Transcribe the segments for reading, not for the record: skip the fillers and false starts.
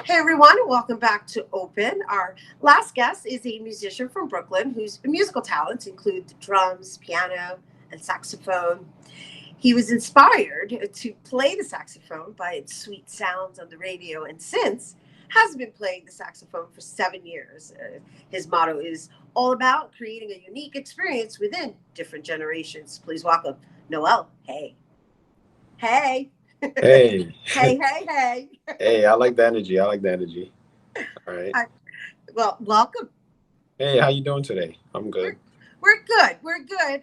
Hey everyone, and welcome back to Open. Our last guest is a musician from Brooklyn whose musical talents include the drums, piano, and saxophone. He was inspired to play the saxophone by its sweet sounds on the radio, and since has been playing the saxophone for 7 years. His motto is all about creating a unique experience within different generations. Please welcome Noel Haye. Hey. Hey, Hey. hey, I like the energy. I like the energy. All right. Hi. Well, welcome. Hey, how you doing today? I'm We're good. we're good. We're good.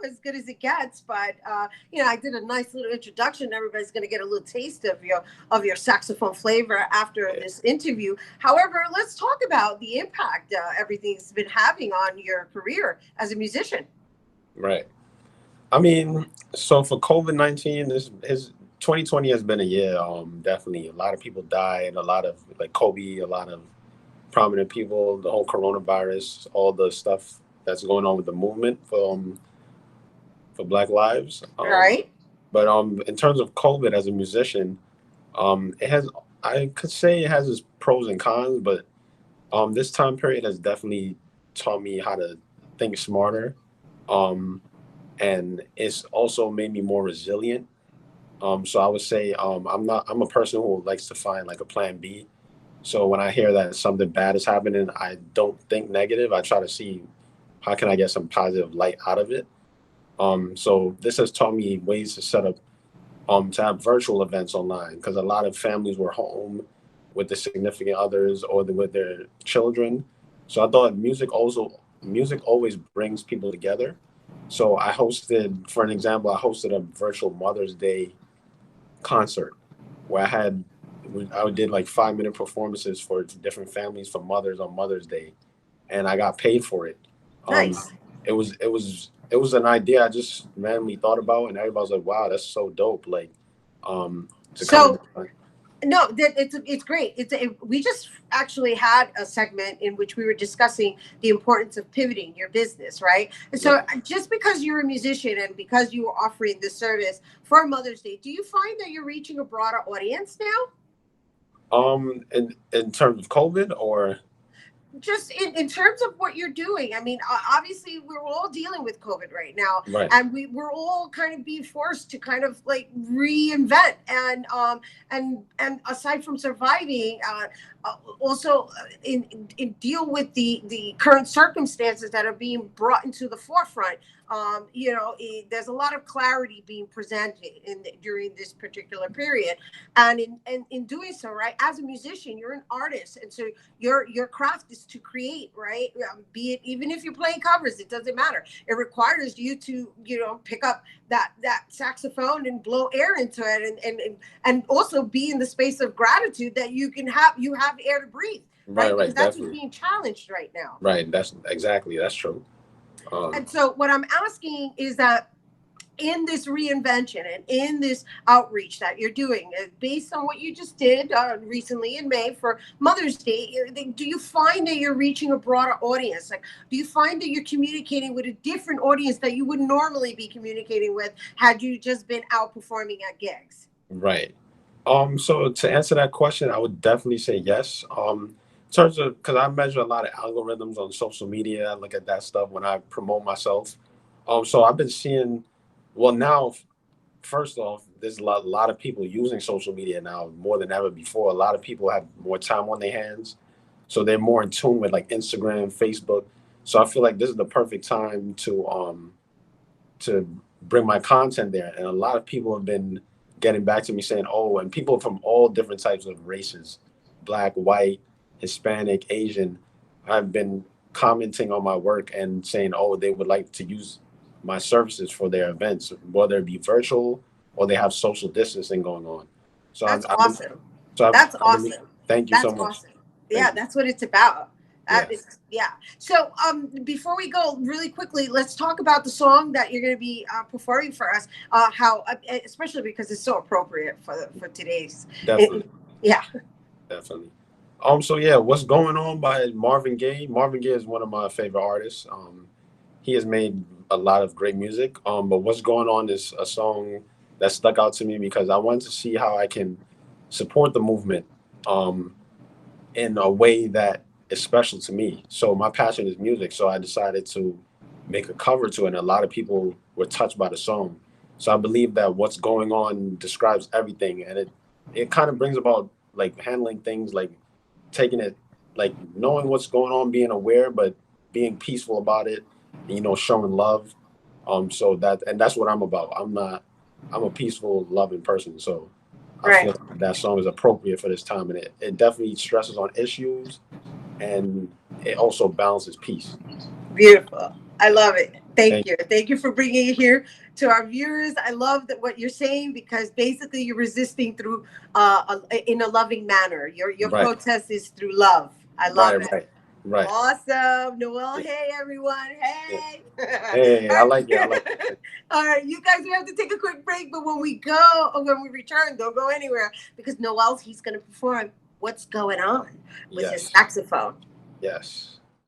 As good as it gets. But I did a nice little introduction. Everybody's going to get a little taste of your saxophone flavor after Yeah, this interview. However, let's talk about the impact everything's been having on your career as a musician. right. I mean, so for COVID-19, this his 2020 has been a year. Definitely a lot of people died. A lot of like Kobe, a lot of prominent people. The whole coronavirus, all the stuff that's going on with the movement for Black lives. Right? But in terms of COVID as a musician, it has I could say it has its pros and cons, but this time period has definitely taught me how to think smarter, um, and it's also made me more resilient. So I would say I'm a person who likes to find like a plan B. So when I hear that something bad is happening, I don't think negative. I try to see how can I get some positive light out of it. So this has taught me ways to set up to have virtual events online because a lot of families were home with their significant others or with their children. So I thought music always brings people together. So for an example, I hosted a virtual Mother's Day concert where I did like 5 minute performances for different families for mothers on Mother's Day, and I got paid for it. Um, Nice. it was an idea I just randomly thought about, and everybody was like, "Wow, that's so dope!" Like, to come and So no, it's great. We just actually had a segment in which we were discussing the importance of pivoting your business, right? And so, right. just because you're a musician and because you are offering this service for Mother's Day, do you find that you're reaching a broader audience now? In terms of COVID, or Just in terms of what you're doing, I mean, obviously we're all dealing with COVID right now, right, and we're all kind of being forced to kind of like reinvent and aside from surviving, also in deal with the current circumstances that are being brought into the forefront. There's a lot of clarity being presented during this particular period, and in doing so, right, as a musician, you're an artist, and so your craft is to create, right? Be it even if you're playing covers, it doesn't matter. It requires you to pick up that saxophone and blow air into it, and also be in the space of gratitude that you have air to breathe, right, right? Because right, that's what's definitely, being challenged right now. right. That's true. Um, And so what I'm asking is that in this reinvention and in this outreach that you're doing, based on what you just did recently in May for Mother's Day, do you find that you're reaching a broader audience? Like, do you find that you're communicating with a different audience that you would normally be communicating with had you just been out performing at gigs? right. So to answer that question, I would definitely say yes. In terms of because I measure a lot of algorithms on social media, I look at that stuff when I promote myself. So I've been seeing, well, now first off, there's a lot of people using social media now more than ever before. A lot of people have more time on their hands, so they're more in tune with like Instagram, Facebook. So I feel like this is the perfect time to bring my content there. And a lot of people have been getting back to me saying, "Oh," and people from all different types of races, black, white, Hispanic, Asian, have been commenting on my work and saying, "Oh, they would like to use my services for their events, whether it be virtual or they have social distancing going on." So That's I've been, awesome. so That's I've been, awesome. thank you so That's much. awesome. Thank Yeah, you. that's what it's about. Yeah, Yeah. So, before we go, really quickly, let's talk about the song that you're going to be performing for us. Especially because it's so appropriate for today's. definitely. Yeah. Definitely. So yeah, what's going on by Marvin Gaye? Marvin Gaye is one of my favorite artists. He has made a lot of great music. But what's going on is a song that stuck out to me because I wanted to see how I can support the movement. Um, in a way that is special to me. So my passion is music. So I decided to make a cover to it, and a lot of people were touched by the song. So I believe that what's going on describes everything, and it kind of brings about like handling things, like taking it, like knowing what's going on, being aware, but being peaceful about it, and, showing love. So that's what I'm about. I'm a peaceful, loving person. So I Right. feel that song is appropriate for this time, and it definitely stresses on issues, and it also balances peace. Beautiful. I love it. Thank Thank you. Thank you for bringing it here to our viewers. I love that what you're saying, because basically you're resisting through in a loving manner. Your Right, protest is through love. I love right, it. right, right. Awesome. Noel Yeah, Haye, everyone. yeah. Hey. Hey, I like it. I like it. All right, you guys, we have to take a quick break, but when we go, or when we return, don't go anywhere, because Noel's, he's going to perform What's Going On with his Yes, saxophone. yes.